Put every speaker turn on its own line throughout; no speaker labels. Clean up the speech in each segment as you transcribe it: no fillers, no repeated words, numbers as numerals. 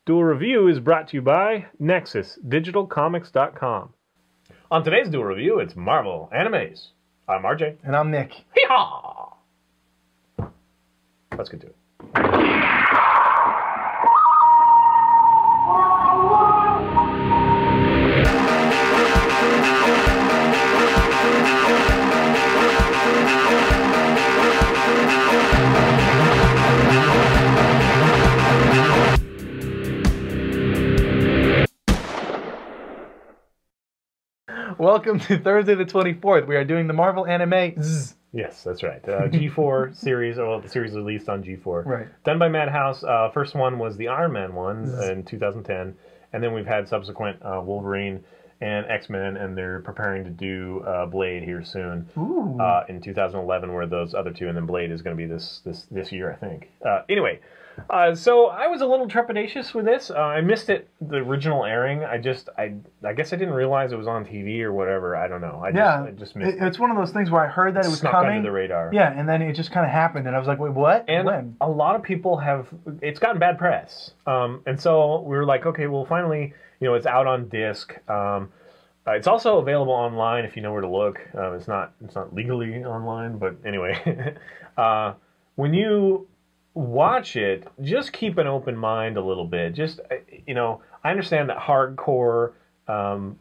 Duel Review is brought to you by NexusDigitalComics.com. On today's Duel Review, it's Marvel Animes. I'm RJ.
And I'm Nick.
Hee-haw! Let's get to it.
Welcome to Thursday the 24th. We are doing the Marvel Anime Zzz.
Yes, that's right. G4 series, well, the series released on G4.
Right.
Done by Madhouse. First one was the Iron Man one in 2010. And then we've had subsequent Wolverine and X-Men, and they're preparing to do Blade here soon in 2011, where those other two, and then Blade is going to be this year, I think. Anyway, so I was a little trepidatious with this. I missed it, the original airing. I guess I didn't realize it was on TV or whatever. I don't know. I just missed it.
It's one of those things where I heard that it was coming.
Under the radar.
Yeah, and then it just kind of happened, and I was like, wait, what?
And
when?
A lot of people it's gotten bad press. And so we were like, okay, well, finally, it's out on disc. It's also available online if you know where to look. It's not legally online, but anyway. When you watch it, just keep an open mind a little bit. Just, I understand that hardcore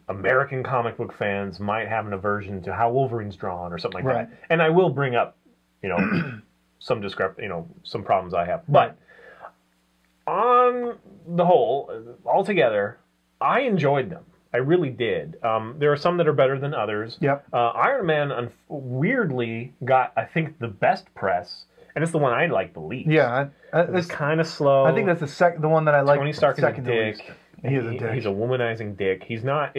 American comic book fans might have an aversion to how Wolverine's drawn or something like that. And I will bring up, some problems I have. But on the whole, altogether, I enjoyed them. I really did. There are some that are better than others.
Yep.
Iron Man weirdly got, I think, the best press. And it's the one I like the least.
Yeah,
it's kind of slow.
I think that's the one that I like.
Tony Stark is a dick.
He is a dick.
He's a womanizing dick. It's not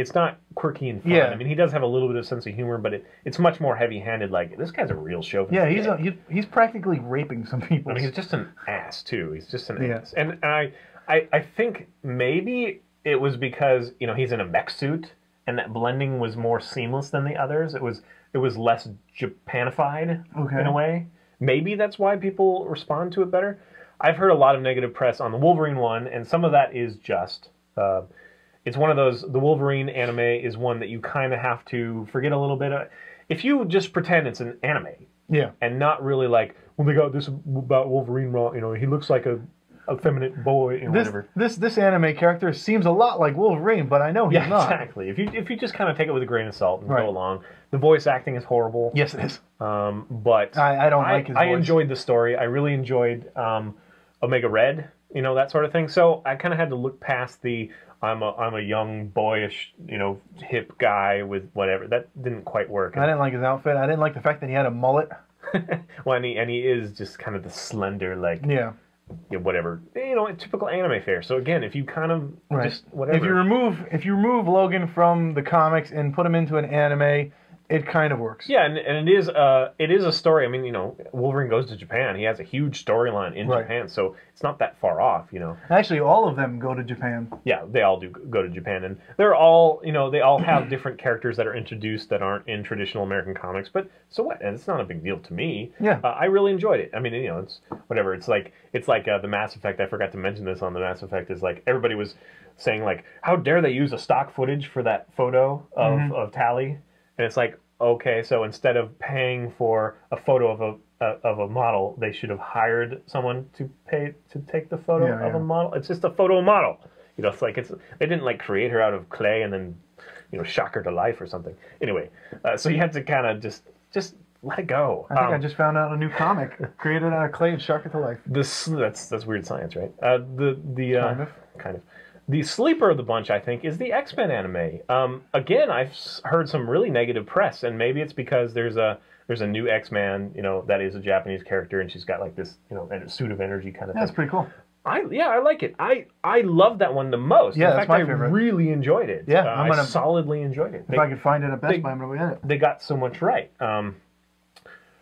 quirky and fun.
Yeah.
I mean, he does have a little bit of sense of humor, but it's much more heavy-handed. Like, this guy's a real chauvinist.
Yeah, he's practically raping some people.
I mean, he's just an ass too. He's just an ass. And I think maybe it was because he's in a mech suit, and that blending was more seamless than the others. It was less Japanified in a way. Maybe that's why people respond to it better. I've heard a lot of negative press on the Wolverine one, and some of that is just. It's one of those, the Wolverine anime is one that you kind of have to forget a little bit. If you just pretend it's an anime, and not really like, well, they got this about Wolverine wrong, he looks like a effeminate boy, whatever.
This anime character seems a lot like Wolverine, but I know he's not.
Exactly. If you just kind of take it with a grain of salt and go along. The voice acting is horrible.
Yes, it is.
But
I don't like his voice.
I enjoyed the story. I really enjoyed Omega Red, that sort of thing. So I kind of had to look past the I'm a young, boyish, hip guy with whatever. That didn't quite work.
I didn't like his outfit. I didn't like the fact that he had a mullet.
Well, and he is just kind of the slender, like whatever, a typical anime fare. So again, if you kind of just whatever.
If you remove Logan from the comics and put him into an anime, it kind of works.
Yeah, and it is a story. I mean, Wolverine goes to Japan. He has a huge storyline in Japan, so it's not that far off,
Actually, all of them go to Japan.
Yeah, they all do go to Japan, and they're all, they all have different characters that are introduced that aren't in traditional American comics. But so what? And it's not a big deal to me.
Yeah,
I really enjoyed it. I mean, it's whatever. It's like the Mass Effect. I forgot to mention this on the Mass Effect. Is like everybody was saying like, how dare they use a stock footage for that photo of Tally? And it's like, okay, so instead of paying for a photo of a model, they should have hired someone to take the photo of a model. It's just a photo model. It's like they didn't like create her out of clay and then shock her to life or something. Anyway, so you have to kind of just let it go.
I think I just found out a new comic created out of clay and shock it to life.
That's weird science, right? Kind of. The sleeper of the bunch, I think, is the X-Men anime. Again, I've heard some really negative press, and maybe it's because there's a new X-Man, that is a Japanese character, and she's got like this, a suit of energy kind of thing.
That's pretty cool.
I like it. I love that one the most.
Yeah,
in
that's
fact,
my favorite.
I really enjoyed it.
Yeah,
I solidly enjoyed it.
If I could find it at Best Buy, I'm gonna get it.
They got so much right.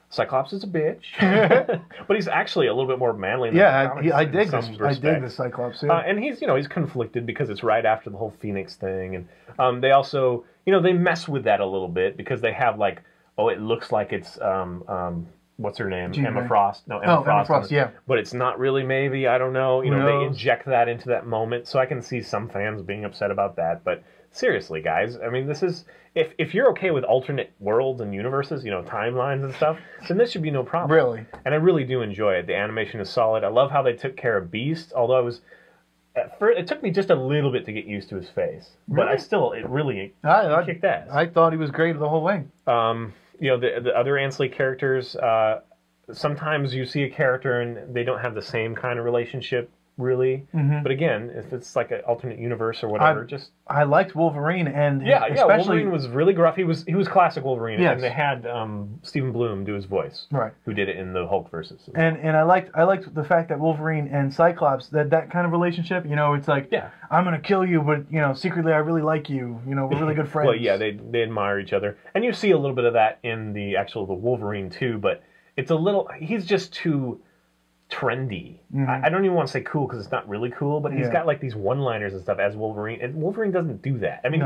Cyclops is a bitch, but he's actually a little bit more manly than the comics.
I dig this. I dig the Cyclops. Yeah.
And he's conflicted because it's right after the whole Phoenix thing, and they also they mess with that a little bit because they have like, oh, it looks like it's what's her name?
Jean
Emma
Grey.
Frost. No, Emma Frost.
Emma Frost, yeah.
But it's not really maybe. I don't know. You
Who
know, they
knows?
inject that into that moment, so I can see some fans being upset about that. But seriously, guys, I mean, this is if you're okay with alternate worlds and universes, you know, timelines and stuff, then this should be no problem.
Really.
And I really do enjoy it. The animation is solid. I love how they took care of Beast, although I was. At first, it took me just a little bit to get used to his face, but it really kicked ass.
I thought he was great the whole way.
You know, the other Ansley characters, sometimes you see a character and they don't have the same kind of relationship, really. But again, if it's like an alternate universe or whatever,
I liked Wolverine, and
especially Wolverine was really gruff. He was classic Wolverine,
yes.
and they had Stephen Bloom do his voice,
right?
Who did it in the Hulk versus.
And I liked the fact that Wolverine and Cyclops, that kind of relationship. You know, it's like, I'm gonna kill you, but you know, secretly I really like you. You know, we're really good friends.
Well, yeah, they admire each other, and you see a little bit of that in the Wolverine too. But it's a little. He's just too trendy. I don't even want to say cool because it's not really cool, but he's got like these one-liners and stuff as Wolverine, and Wolverine doesn't do that. I mean,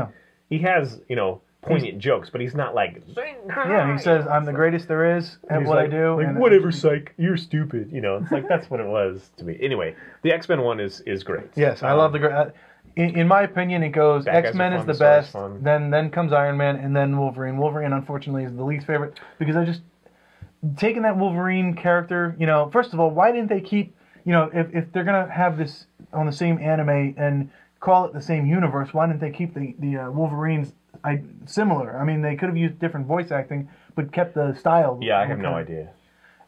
he has, you know, poignant jokes, but he's not like
he says, I'm the greatest there is at what
like,
I do.
Like,
and
whatever, psych, you're stupid. You know, it's like that's what it was to me. Anyway, the X-Men one is great.
Yes, I love the in my opinion, it goes X-Men is the best, then comes Iron Man, and then Wolverine. Wolverine, unfortunately, is the least favorite because I just taking that Wolverine character, you know, first of all, why didn't they keep, you know, if they're going to have this on the same anime and call it the same universe, why didn't they keep the Wolverines similar? I mean, they could have used different voice acting, but kept the style.
Yeah, I have no idea.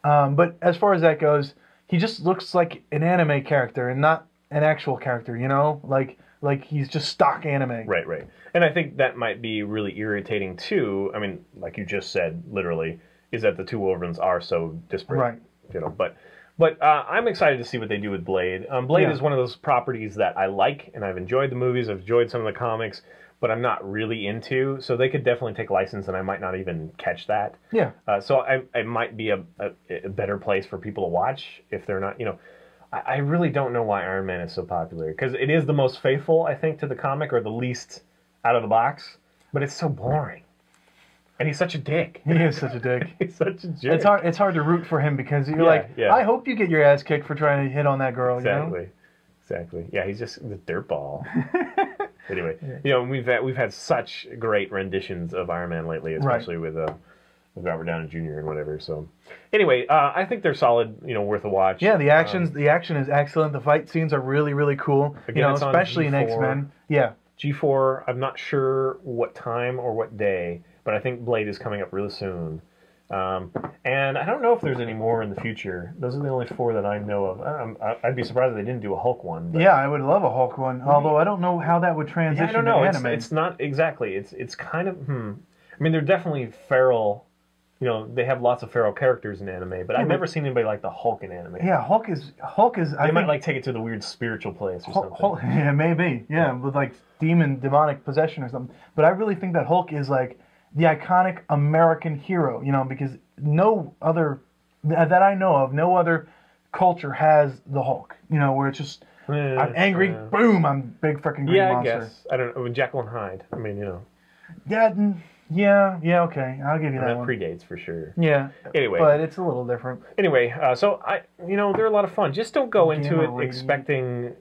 But as far as that goes, he just looks like an anime character and not an actual character, you know? Like he's just stock anime.
Right. And I think that might be really irritating, too. I mean, like you just said, literally, is that the two Wolverines are so disparate.
Right.
You know, but I'm excited to see what they do with Blade. Blade is one of those properties that I like, and I've enjoyed the movies, I've enjoyed some of the comics, but I'm not really into, so they could definitely take license, and I might not even catch that.
Yeah.
So I might be a better place for people to watch if they're not, you know. I really don't know why Iron Man is so popular, because it is the most faithful, I think, to the comic, or the least out of the box, but it's so boring. And he's such a dick.
He is such a dick.
He's such a jerk.
It's hard to root for him because you're I hope you get your ass kicked for trying to hit on that girl.
Exactly.
You know?
Exactly. Yeah, he's just the dirtball. Anyway, you know, we've had such great renditions of Iron Man lately, especially with Robert Downey Jr. and whatever. So, anyway, I think they're solid. You know, worth a watch.
Yeah, the action is excellent. The fight scenes are really, really cool.
Again,
you know,
it's
especially
on
in X-Men. Yeah.
G4. I'm not sure what time or what day, but I think Blade is coming up really soon. And I don't know if there's any more in the future. Those are the only 4 that I know of. I'd be surprised if they didn't do a Hulk one.
Yeah, I would love a Hulk one. Although I don't know how that would transition
I don't know.
to anime.
It's not exactly. It's kind of. I mean, they're definitely feral. You know, they have lots of feral characters in anime, but I've never seen anybody like the Hulk in anime.
Yeah, Hulk is.
They might like take it to the weird spiritual place or something.
Hulk, yeah, maybe. Yeah, with like demonic possession or something. But I really think that Hulk is like the iconic American hero. You know, because no other that I know of, no other culture has the Hulk. You know, where it's just I'm angry, boom, I'm big freaking green monster.
I guess. I don't know. Jekyll and Hyde. I mean, you know.
Yeah, okay. I'll give you that one.
That predates for sure.
Yeah.
Anyway.
But it's a little different.
Anyway, so they're a lot of fun. Just don't go into it expecting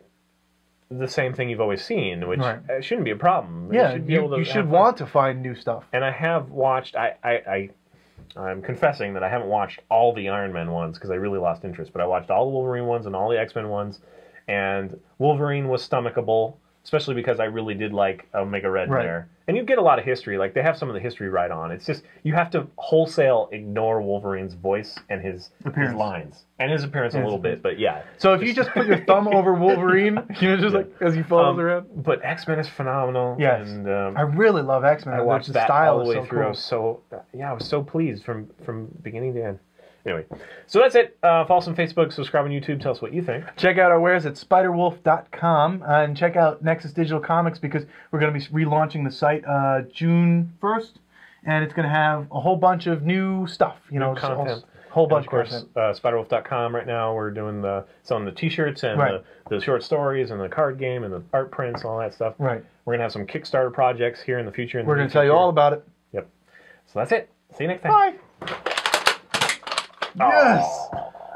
the same thing you've always seen, which shouldn't be a problem.
Yeah, you should want to find new stuff.
And I have watched, I'm confessing that I haven't watched all the Iron Man ones because I really lost interest, but I watched all the Wolverine ones and all the X-Men ones, and Wolverine was stomachable, especially because I really did like Omega Red there. And you get a lot of history. Like, they have some of the history right on. It's just, you have to wholesale ignore Wolverine's voice and his lines. And his appearance a little bit, but yeah.
So if you just put your thumb over Wolverine, you know, just like as he falls around.
But X-Men is phenomenal.
Yes.
And,
I really love X-Men.
I watched that
style
all the way through.
Cool.
I was so pleased from beginning to end. Anyway, so that's it. Follow us on Facebook, subscribe on YouTube, tell us what you think.
Check out our wares at spiderwolf.com and check out Nexus Digital Comics because we're going to be relaunching the site June 1st, and it's going to have a whole bunch of new stuff, you know,
content.
Whole bunch
of course, spiderwolf.com right now we're doing selling the t-shirts and the short stories and the card game and the art prints and all that stuff.
Right.
We're going to have some Kickstarter projects here in the future.
We're going to tell you all about it.
Yep. So that's it. See you next time.
Bye. Yes!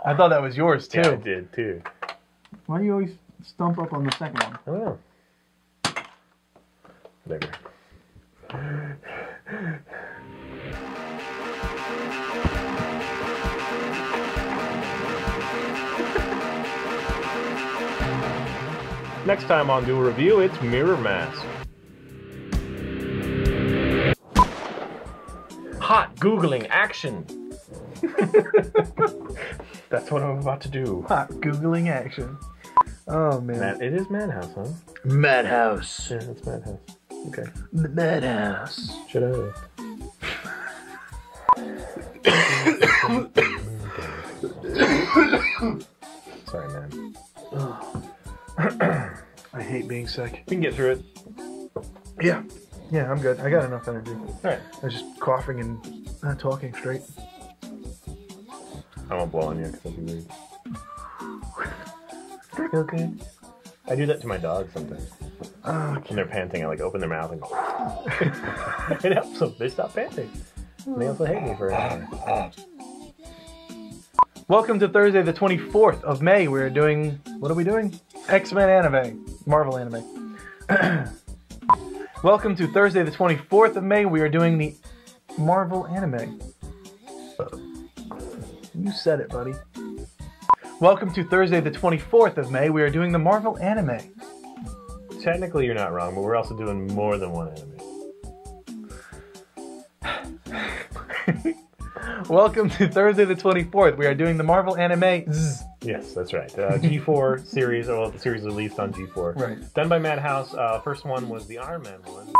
I thought that was yours, too.
Yeah, I did, too.
Why do you always stump up on the second one?
I don't know. Whatever. Next time on Duel Review, it's Mirror Mask. Hot Googling action. That's what I'm about to do.
Hot Googling action. Oh, man.
It is Madhouse, huh?
Madhouse.
Yeah, it's Madhouse. Okay.
The Madhouse.
Shut up. Sorry, man.
I hate being sick.
We can get through it.
Yeah. Yeah, I'm good. I got enough energy.
Alright.
I was just coughing and not talking straight.
I won't blow on you because that'd be weird. Feel good? I do that to my dogs sometimes. When they're panting, I like open their mouth and go. It helps them. They stop panting. And they also hate me for it.
Welcome to Thursday, the 24th of May. We're doing... What are we doing? X-Men anime. Marvel anime. Welcome to Thursday, the 24th of May. We are doing the Marvel anime. You said it, buddy. Welcome to Thursday, the 24th of May. We are doing the Marvel anime.
Technically, you're not wrong, but we're also doing more than one anime.
Welcome to Thursday, the 24th. We are doing the Marvel anime.
Yes, that's right. G4 series, well, the series released on G4.
Right.
Done by Madhouse. First one was the Iron Man one.